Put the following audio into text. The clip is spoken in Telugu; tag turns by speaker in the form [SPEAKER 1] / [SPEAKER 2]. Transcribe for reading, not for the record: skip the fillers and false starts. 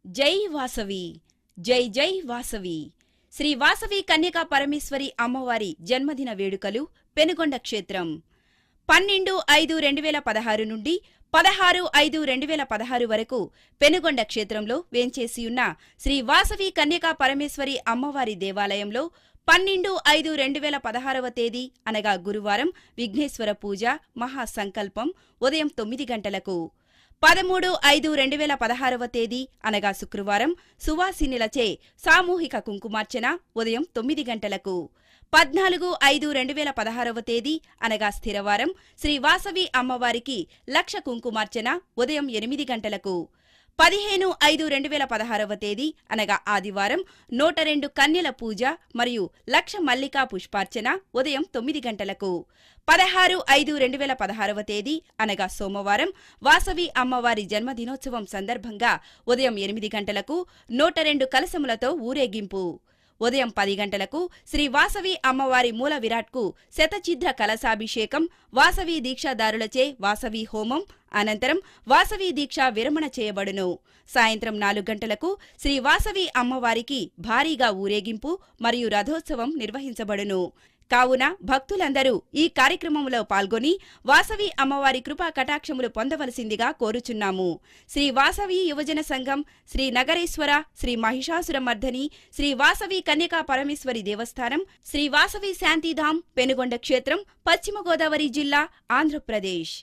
[SPEAKER 1] జై వాసవి జై జై వాసవి. శ్రీ వాసవి కన్యకా పరమేశ్వరి అమ్మవారి జన్మదిన వేడుకలు పెనుగొండ క్షేత్రం 12/5/2016 నుండి 16/5/2016 వరకు పెనుగొండ క్షేత్రంలో వేంచేసియున్న శ్రీ వాసవి కన్యకా పరమేశ్వరి అమ్మవారి దేవాలయంలో 12/5/2016 తేదీ అనగా గురువారం విఘ్నేశ్వర పూజ మహాసంకల్పం ఉదయం 9 గంటలకు. 13/5/2016 తేదీ అనగా శుక్రవారం సువాసినులచే సామూహిక కుంకుమార్చన ఉదయం 9 గంటలకు. 14/5/2016 తేదీ అనగా స్థిరవారం శ్రీ వాసవి అమ్మవారికి లక్ష కుంకుమార్చన ఉదయం 8 గంటలకు. 15/5/2016 తేదీ అనగా ఆదివారం 102 కన్యల పూజ మరియు లక్ష మల్లికా పుష్పార్చన ఉదయం 9 గంటలకు. 16/5/2016 తేదీ అనగా సోమవారం వాసవి అమ్మవారి జన్మదినోత్సవం సందర్భంగా ఉదయం 8 గంటలకు 102 కలశములతో ఊరేగింపు. ఉదయం 10 గంటలకు శ్రీ వాసవి అమ్మవారి మూల విరాట్కు శతఛిద్ర కలశాభిషేకం, వాసవి దీక్షాదారులచే వాసవి హోమం, అనంతరం వాసవి దీక్ష విరమణ చేయబడును. సాయంత్రం 4 గంటలకు శ్రీ వాసవి అమ్మవారికి భారీగా ఊరేగింపు మరియు రథోత్సవం నిర్వహించబడును. కావున భక్తులందరూ ఈ కార్యక్రమంలో పాల్గొని వాసవి అమ్మవారి కృపా కటాక్షములు పొందవలసిందిగా కోరుచున్నాము. శ్రీ వాసవి యువజన సంఘం, శ్రీ నగరేశ్వర, శ్రీ మహిషాసురమర్ధని, శ్రీ వాసవి కన్యకా పరమేశ్వరి దేవస్థానం, శ్రీ వాసవి శాంతిధామ్, పెనుగొండ క్షేత్రం, పశ్చిమ గోదావరి జిల్లా, ఆంధ్రప్రదేశ్.